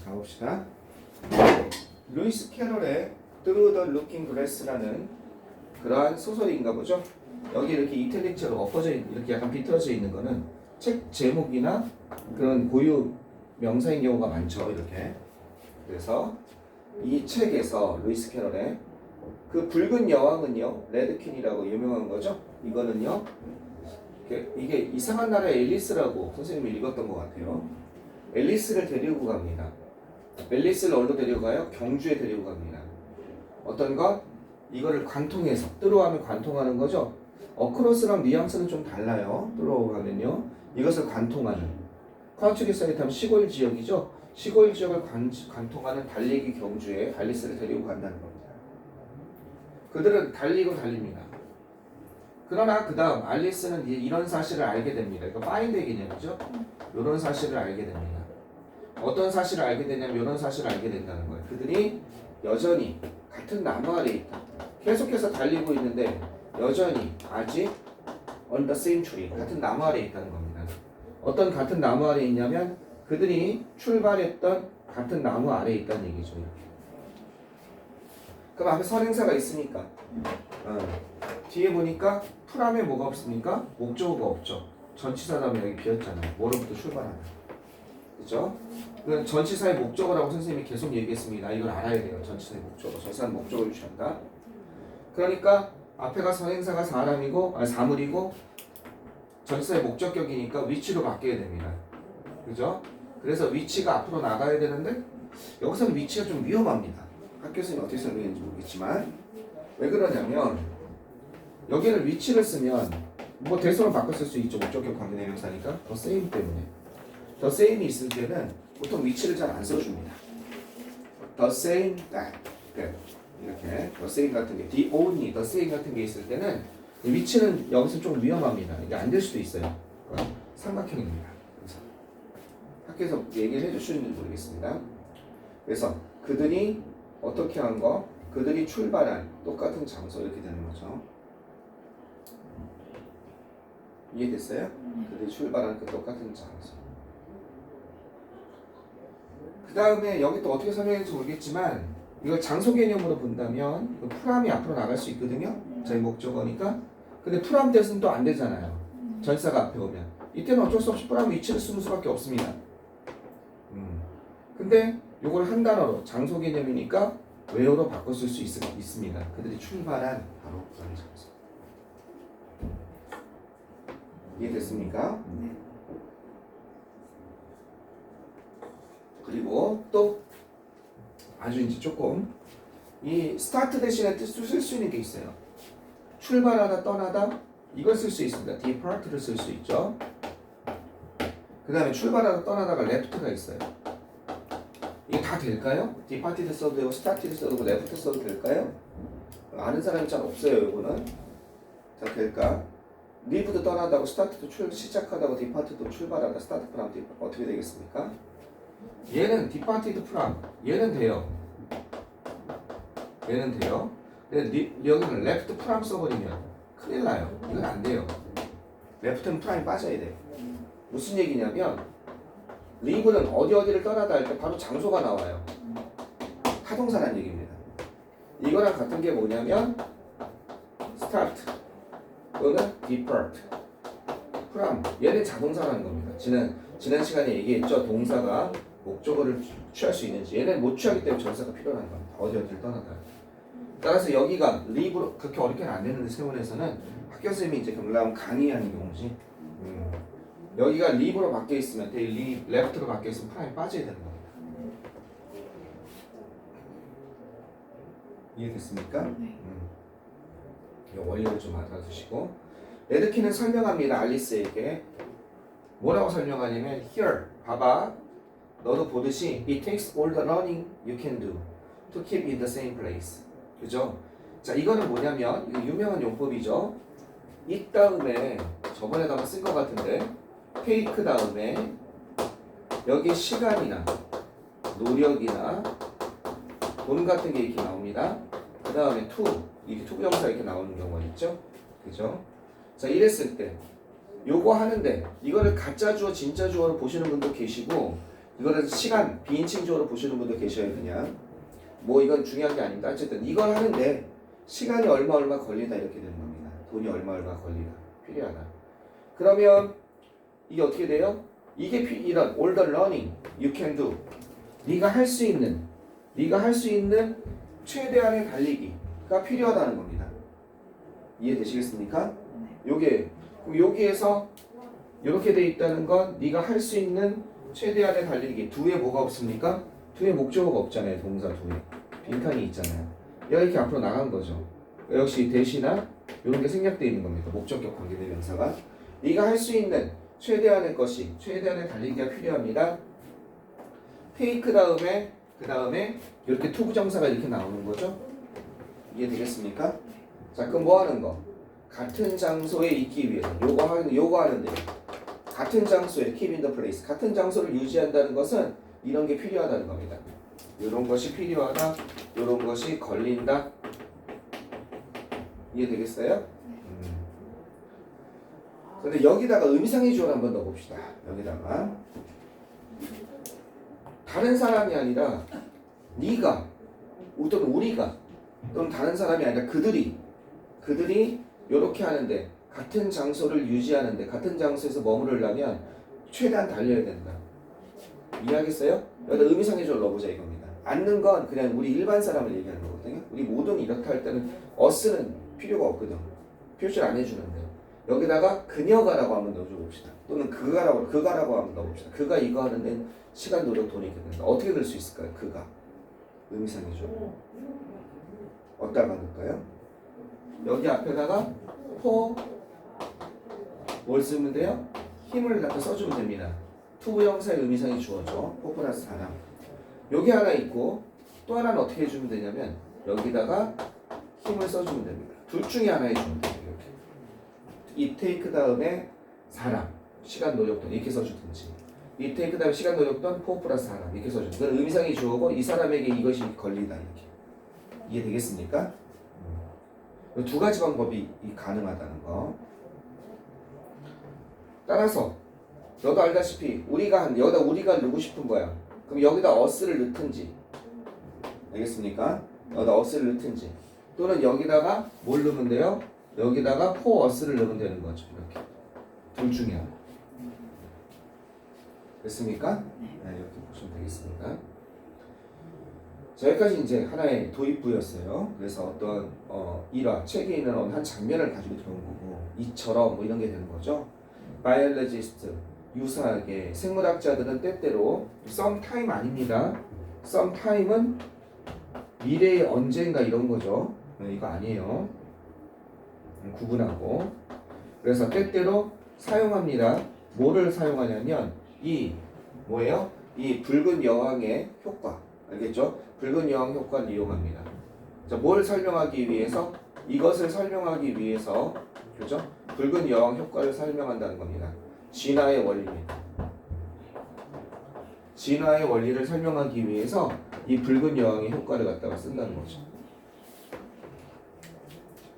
가봅시다. 루이스 캐럴의 Through the Looking Glass라는 그러한 소설인가 보죠. 여기 이렇게 이탈릭처럼 엎어져 이렇게 약간 비틀어져 있는 거는 책 제목이나 그런 고유 명사인 경우가 많죠. 이렇게. 그래서 이 책에서 루이스 캐럴의 그 붉은 여왕은요, 레드퀸이라고 유명한 거죠. 이거는요, 이게 이상한 나라의 앨리스라고 선생님이 읽었던 것 같아요. 앨리스를 데리고 갑니다. 앨리스를 어디로 데리고 가요? 경주에 데리고 갑니다. 어떤 것? 이거를 관통해서, 뜨로하면 관통하는 거죠. 어크로스랑 뉘앙스는 좀 달라요. 뜨로우 하면요, 이것을 관통하는, 카운트리 사이트 하면 시골 지역이죠. 시골 지역을 관통하는 달리기 경주에 앨리스를 데리고 간다는 겁니다. 그들은 달리고 달립니다. 그러나 그 다음 앨리스는 이런 사실을 알게 됩니다. 이거 파인드 개념이죠. 이런 사실을 알게 됩니다. 어떤 사실을 알게 되냐면 이런 사실을 알게 된다는 거예요. 그들이 여전히 같은 나무 아래에 있다. 계속해서 달리고 있는데 여전히 아직 on the same tree, 같은 나무 아래에 있다는 겁니다. 어떤 같은 나무 아래에 있냐면 그들이 출발했던 같은 나무 아래에 있다는 얘기죠. 그럼 앞에 선행사가 있으니까 뒤에 보니까 프람에 뭐가 없습니까? 목적어가 없죠. 전치사 다음에 여기 비었잖아요. 뭐로부터 출발하는. 그죠? 그럼 전치사의 목적어라고 선생님이 계속 얘기했습니다. 이걸 알아야 돼요. 전치사의 목적어. 전치사는 목적어를 취한다. 그러니까 앞에가 선행사가 사물이고 전치사의 목적격이니까 위치로 바뀌어야 됩니다. 그죠? 그래서 위치가 앞으로 나가야 되는데 여기서는 위치가 좀 위험합니다. 학교에서는 어떻게 설명했는지 모르겠지만 왜 그러냐면 여기를 위치를 쓰면 뭐 대소로 바꿔 쓸 수 있죠. 목적격 관계대명사니까 더 same 때문에 더 same이 있을 때는 보통 위치를 잘 안 써줍니다. the same that 이렇게 the same 같은 게 the only, the same 같은 게 있을 때는 위치는 여기서 좀 위험합니다. 이게 안 될 수도 있어요. 삼각형입니다. 그래서 학교에서 얘기를 해주시는지 모르겠습니다. 그래서 그들이 어떻게 한 거? 그들이 출발한 똑같은 장소 이렇게 되는 거죠. 이해됐어요? 그들이 출발한 그 똑같은 장소. 그 다음에 여기 또 어떻게 설명할지 모르겠지만 이걸 장소 개념으로 본다면 프람이 앞으로 나갈 수 있거든요. 저희 목적어니까. 근데 프람 대신 또 안 되잖아요. 전사가 앞에 오면. 이때는 어쩔 수 없이 프람 위치를 쓰는 수밖에 없습니다. 근데 요걸 한 단어로 장소 개념이니까 where로 바꿔 쓸 수 있습니다. 그들이 출발한 바로 그런 장소. 이해됐습니까? 네. 그리고 또 아주 이제 조금 이 스타트 대신에 쓸 수 있는 게 있어요. 출발하다 떠나다 이걸 쓸 수 있습니다. depart를 쓸 수 있죠. 그 다음에 출발하다 떠나다가 left가 있어요. 이게 다 될까요? departed 써도 되고 started 써도 되고 left 써도 될까요? 아는 사람이 잘 없어요. 이거는 자 될까? leave도 떠나다고 start도 시작하다고 departed도 출발하다 start from depart 어떻게 되겠습니까? 얘는 departed from 얘는 돼요. 얘는 돼요. 근데 여기는 left from 써버리면 큰일 나요. 이건 안 돼요. left는 프라임 빠져야 돼요. 무슨 얘기냐면 leave는 어디를 떠나다 할 때 바로 장소가 나와요. 타동사라는 얘기입니다. 이거랑 같은 게 뭐냐면 start 또는 depart from 얘는 자동사라는 겁니다. 지난 시간에 얘기했죠. 동사가 목적어를 취할 수 있는지 얘는 못 취하기 때문에 전사가 필요한 겁니다. 어디를 떠나다. 따라서 여기가 leave로 그렇게 어렵게는 안 되는데 세원에서는 학교 선생님이 이제 경남 강의하는 경우지. 여기가 leave로 바뀌어 있으면 left로 바뀌어 있으면 프라임 빠져야 되는 겁니다. 이해됐습니까? 네. 이 원리를 좀 알아두시고 레드킨은 설명합니다. 앨리스에게 뭐라고 설명하냐면 here 봐봐 너도 보듯이 it takes all the running you can do to keep in the same place. 그죠? 자 이거는 뭐냐면 이거 유명한 용법이죠. 이 다음에 저번에도 한번 쓴 것 같은데 take 다음에 여기 시간이나 노력이나 돈 같은 게 이렇게 나옵니다. 그 다음에 to 이게 투부정사 이렇게 나오는 경우가 있죠. 그죠? 자 이랬을 때 요거 하는데 이거를 가짜 주어 진짜 주어로 보시는 분도 계시고 이거는 시간 비인칭적으로 보시는 분도 계셔요. 그냥 뭐 이건 중요한 게 아닙니다. 어쨌든 이걸 하는데 시간이 얼마 걸리다 이렇게 되는 겁니다. 돈이 얼마 걸리다 필요하다. 그러면 이게 어떻게 돼요? 이게 이런 all the learning you can do 네가 할 수 있는 최대한의 달리기가 필요하다는 겁니다. 이해되시겠습니까? 여기에서 이렇게 돼 있다는 건 네가 할 수 있는 최대한의 달리기. 뒤에 뭐가 없습니까? 뒤에 목적어가 없잖아요. 동사 뒤에 빈칸이 있잖아요. 얘가 이렇게 앞으로 나간 거죠. 역시 대시나 이런 게 생략되어 있는 겁니다. 목적격 관계대명사가 네가 할 수 있는 최대한의 달리기가 필요합니다. take 그 다음에 이렇게 투부정사가 이렇게 나오는 거죠. 이해되겠습니까? 자, 그럼 뭐 하는 거? 같은 장소에 있기 위해서 요거 하는데요. 같은 장소에 keep in the place 같은 장소를 유지한다는 것은 이런 게 필요하다는 겁니다. 이런 것이 필요하다. 이런 것이 걸린다. 이해되겠어요? 근데 여기다가 의미상의 주어를 한번 넣어봅시다. 여기다가 다른 사람이 아니라 네가 또는 우리가 또는 다른 사람이 아니라 그들이 이렇게 하는데 같은 장소를 유지하는데 같은 장소에서 머무르려면 최대한 달려야 된다. 이해하겠어요? 여기다 의미상의 주어를 넣어보자 이겁니다. 앉는 건 그냥 우리 일반 사람을 얘기하는 거거든요. 우리 모든 이렇다 할 때는 us는 필요가 없거든. 표시를 안 해주는데 여기다가 그녀가라고 한번 넣어줘봅시다. 또는 그가라고 한번 넣어봅시다. 그가 이거 하는데 시간, 노력, 돈이 이렇게 된다. 어떻게 될 수 있을까요? 그가 의미상의 주어 어디다가 넣을까요? 여기 앞에다가 뭘 쓰면 돼요? 힘을 갖다 써주면 됩니다. 투부정사의 의미상의 주어죠. 포 플러스 사람. 여기 하나 있고 또 하나는 어떻게 해주면 되냐면 여기다가 힘을 써주면 됩니다. 둘 중에 하나 해주면 돼요. 이렇게. 이 take 다음에 사람, 시간, 노력, 돈 이렇게 써주든지 이 take 다음에 시간, 노력, 돈, 포 플러스 사람 이렇게 써주든지 그건 의미상의 주어고 이 사람에게 이것이 걸리다 이렇게. 이해되겠습니까? 두 가지 방법이 가능하다는 거. 따라서 너도 알다시피 여기다 우리가 넣고 싶은 거야. 그럼 여기다 us를 넣든지 알겠습니까? 여기다 us를 넣든지 또는 여기다가 뭘 넣으면 돼요? 여기다가 for us를 넣으면 되는 거죠. 이렇게 둘 중에 하나. 됐습니까? 네, 이렇게 보시면 되겠습니다. 자, 여기까지 이제 하나의 도입부였어요. 그래서 어떤 일화, 책에 있는 어느 한 장면을 가지고 들어온 거고 이처럼 뭐 이런 게 되는 거죠. 바이올로지스트, 유사하게 생물학자들은 때때로 sometime 아닙니다. sometime은 미래의 언젠가 이런 거죠. 이거 아니에요. 구분하고 그래서 때때로 사용합니다. 뭐를 사용하냐면 이 뭐예요? 이 붉은 여왕의 효과 알겠죠? 붉은 여왕 효과를 이용합니다. 자, 뭘 설명하기 위해서? 이것을 설명하기 위해서 그죠? 붉은 여왕 효과를 설명한다는 겁니다. 진화의 원리입니다. 진화의 원리를 설명하기 위해서 이 붉은 여왕의 효과를 갖다가 쓴다는 거죠.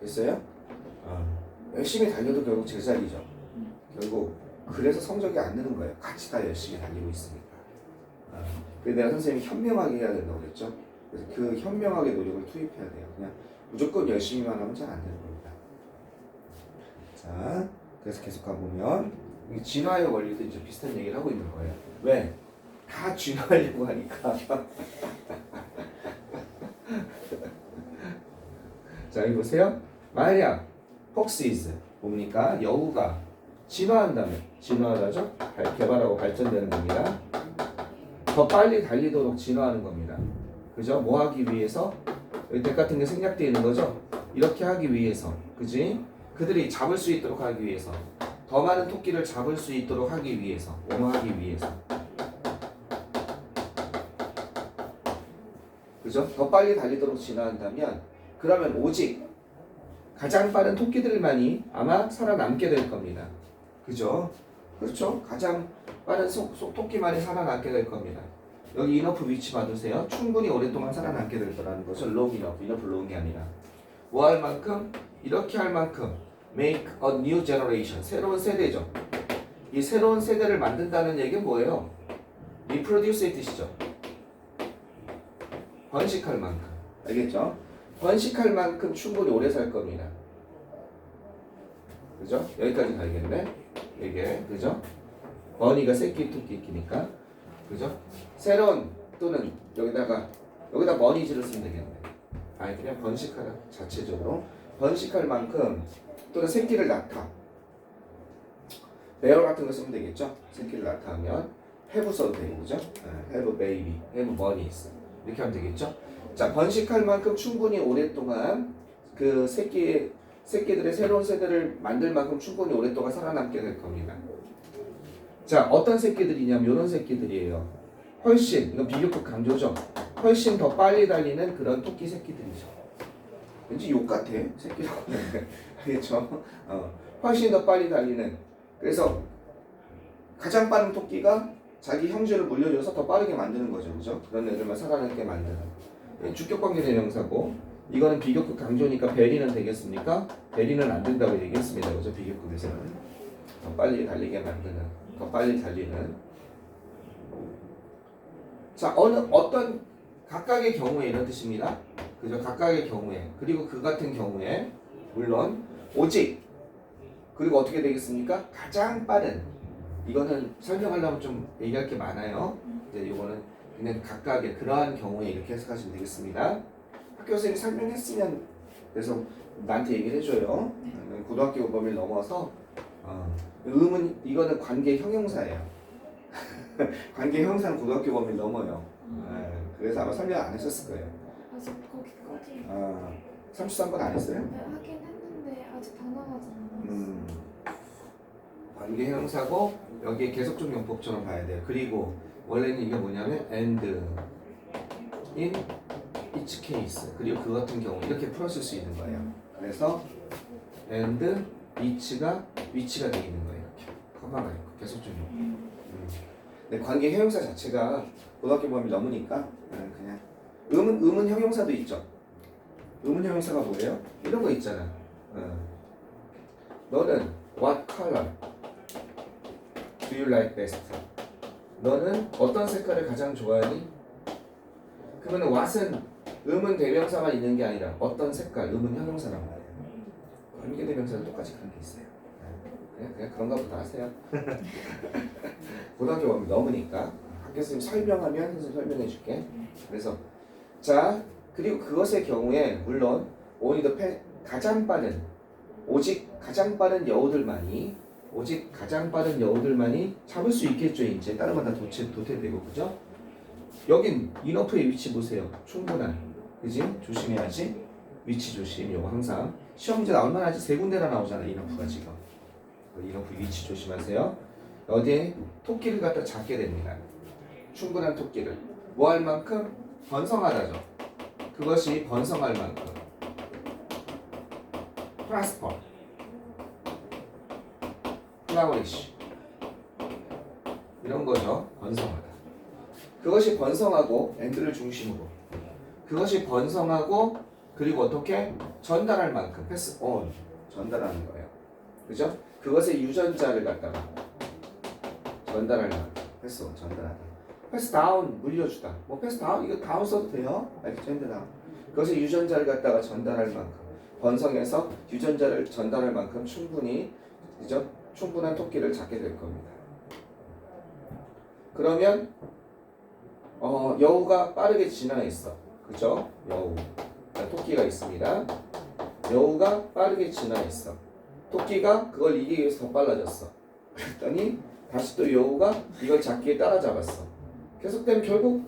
됐어요? 열심히 달려도 결국 제자리죠. 결국 그래서 성적이 안 느는 거예요. 같이 다 열심히 달리고 있으니까. 그래서 내가 선생님이 현명하게 해야 된다고 그랬죠. 그래서 그 현명하게 노력을 투입해야 돼요. 그냥 무조건 열심히만 하면 잘 안 되는 겁니다. 자, 그래서 계속 가보면 진화의 원리도 이제 비슷한 얘기를 하고 있는 거예요. 왜? 다 진화하려고 하니까. 자, 여기 보세요. 만약 폭시즈 뭡니까? 여우가 진화한다면 진화하죠? 개발하고 발전되는 겁니다. 더 빨리 달리도록 진화하는 겁니다. 그죠? 뭐 하기 위해서? 여기 덱 같은 게 생략되어 있는 거죠? 이렇게 하기 위해서. 그지? 그들이 잡을 수 있도록 하기 위해서. 더 많은 토끼를 잡을 수 있도록 하기 위해서. 원화하기 위해서. 그죠? 더 빨리 달리도록 진화한다면 그러면 오직 가장 빠른 토끼들만이 아마 살아남게 될 겁니다. 그죠? 그렇죠? 가장 빠른 토끼만이 살아남게 될 겁니다. 여기 이너프 위치 봐두세요. 충분히 오랫동안 살아남게 될 거라는 거죠. long enough, 이너프 long이 아니라. 뭐 할 만큼? 이렇게 할 만큼 make a new generation, 새로운 세대죠. 이 새로운 세대를 만든다는 얘기는 뭐예요? reproduce의 뜻이죠. 번식할 만큼. 알겠죠? 번식할 만큼 충분히 오래 살 겁니다. 그죠? 여기까지 가야겠네. 이게 그죠? 버니가 새끼 토끼니까 그죠? 세론 또는 여기다 머니즈를 쓰면 되겠네. 아니 그냥 번식하다 자체적으로 번식할 만큼 또는 새끼를 낳다. 베어 같은 거 쓰면 되겠죠? 새끼를 낳다면 have 써도 되고 그죠? have baby, have bunnies 이렇게 하면 되겠죠? 자 번식할 만큼 충분히 오랫동안 그 새끼들의 새로운 세대를 만들 만큼 충분히 오랫동안 살아남게 될 겁니다. 자 어떤 새끼들이냐면 이런 새끼들이에요. 훨씬 이건 비교급 강조죠. 훨씬 더 빨리 달리는 그런 토끼 새끼들이죠. 왠지 욕 같아 새끼라고 하는데 알겠죠? 훨씬 더 빨리 달리는 그래서 가장 빠른 토끼가 자기 형제를 물려줘서 더 빠르게 만드는 거죠, 그죠? 그런 애들만 살아남게 만드는 주격관계 대명사고 이거는 비교급 강조니까 베리는 되겠습니까? 베리는 안 된다고 얘기했습니다, 그죠? 비교급에서는 더 빨리 달리게 만드는, 더 빨리 달리는. 자, 어떤 각각의 경우에 이런 뜻입니다. 그죠? 각각의 경우에 그리고 그 같은 경우에 물론 오직 그리고 어떻게 되겠습니까? 가장 빠른 이거는 설명하려면 좀 얘기할 게 많아요. 이제 이거는 그냥 각각의 그러한 경우에 이렇게 해석하시면 되겠습니다. 학교 선생님이 설명했으면 그래서 나한테 얘기를 해줘요. 고등학교 범위를 넘어서 음은 이거는 관계 형용사예요. 관계 형용사는 고등학교 범위를 넘어요. 그래서 아마 설명 안 했었을 거예요. 아직 거기까지 33번 안 했어요? 네, 하긴 했는데 아직 다 나가지 않았어요. 관계 형용사고 여기에 계속적 용법처럼 봐야 돼요. 그리고 원래는 이게 뭐냐면 and in each case 그리고 그 같은 경우 이렇게 풀었을 수 있는 거예요. 그래서 and each가 위치가 되어 있는 거예요. 이렇게 커마가 있고 계속적 용법. 근데 관계 형용사 자체가 고등학교 범위 넘으니까 그냥 음은 형용사도 있죠. 음은 형용사가 뭐예요? 이런 거 있잖아. 너는 what color do you like best? 너는 어떤 색깔을 가장 좋아하니? 그러면 what은 음은 대명사만 있는 게 아니라 어떤 색깔, 음은 형용사란 말이에요. 관계 대명사도 똑같이 그런 게 있어요. 그냥 그런가 보다 하세요. 고등학교 범위 넘으니까 학교 선생님 설명하면 선생님 설명해 줄게. 그래서 자 그리고 그것의 경우에 물론 only the 가장 빠른 오직 가장 빠른 여우들만이 잡을 수 있겠죠. 이제 다른 건 다 도태되고 그죠? 여긴 인어프의 위치 보세요. 충분한 그지? 조심해야지. 위치 조심. 요거 항상 시험 문제 나올 만하지. 세 군데나 나오잖아 인어프가 지금. 인어프 위치 조심하세요. 어디에 토끼를 갖다 잡게 됩니다. 충분한 토끼를 뭐 할 만큼 번성하다죠. 그것이 번성할 만큼 prosper, flourish 이런 거죠. 번성하다. 그것이 번성하고 and를 중심으로 그것이 번성하고 그리고 어떻게 전달할 만큼 pass on 전달하는 거예요. 그죠? 그것의 유전자를 갖다가 전달할 만큼 pass on 전달하다. 패스 다운 물려주다. 뭐 패스 다운 이거 다운 써도 돼요. 알겠죠? 다운. 그것의 유전자를 갖다가 전달할 만큼 번성해서 유전자를 전달할 만큼 충분히 그죠? 충분한 토끼를 잡게 될 겁니다. 그러면 여우가 빠르게 진화해 있어. 그죠? 여우. 토끼가 있습니다. 여우가 빠르게 진화해 있어. 토끼가 그걸 이기기 위해서 더 빨라졌어. 그랬더니 다시 또 여우가 이걸 잡기에 따라잡았어. 계속되면 결국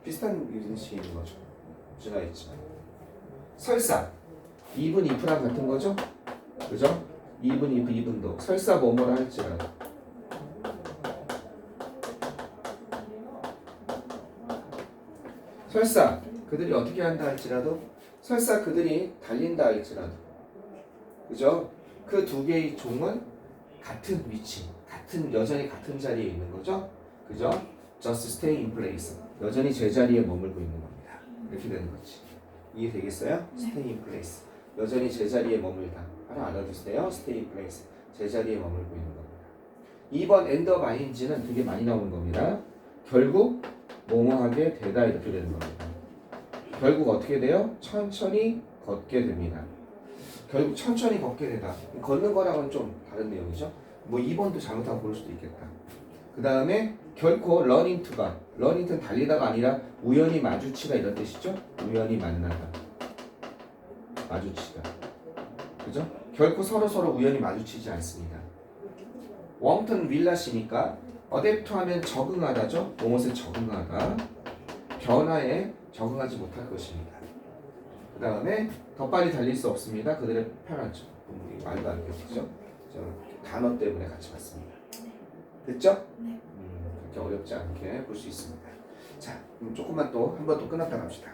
비슷한 유전식이 있는 거죠. 진화했지만 설사 even if랑 같은 거죠. 그죠? even if even도 설사 뭐뭐라 할지라도 설사 그들이 어떻게 한다 할지라도 설사 그들이 달린다 할지라도 그죠? 그 두 개의 종은 같은 위치 여전히 같은 자리에 있는 거죠. 그죠? Just stay in place. 여전히 제자리에 머물고 있는 겁니다. 이렇게 되는 거지. 이해되겠어요? Stay in place. 여전히 제자리에 머물다. 하나 알아두세요. Stay in place. 제자리에 머물고 있는 겁니다. 2번 end of ing는 되게 많이 나오는 겁니다. 결국 뭐뭐하게 되다 이렇게 되는 겁니다. 결국 어떻게 돼요? 천천히 걷게 됩니다. 결국 천천히 걷게 되다. 걷는 거랑은 좀 다른 내용이죠. 뭐 2번도 잘못하면 볼 수도 있겠다. 그 다음에 결코 run into가 run into는 달리다가 아니라 우연히 마주치다 이런 뜻이죠. 우연히 만나다, 마주치다. 그죠? 결코 서로 우연히 마주치지 않습니다. 웡턴 윌라시니까 어댑트 하면 적응하다죠. 무엇에 적응하다. 변화에 적응하지 못할 것입니다. 그 다음에 더 빨리 달릴 수 없습니다. 그들의 편하죠. 말도 안 되죠. 단어 때문에 같이 봤습니다. 됐죠? 네. 그렇게 어렵지 않게 볼 수 있습니다. 자, 그럼 조금만 또 한 번 또 끝났다 갑시다.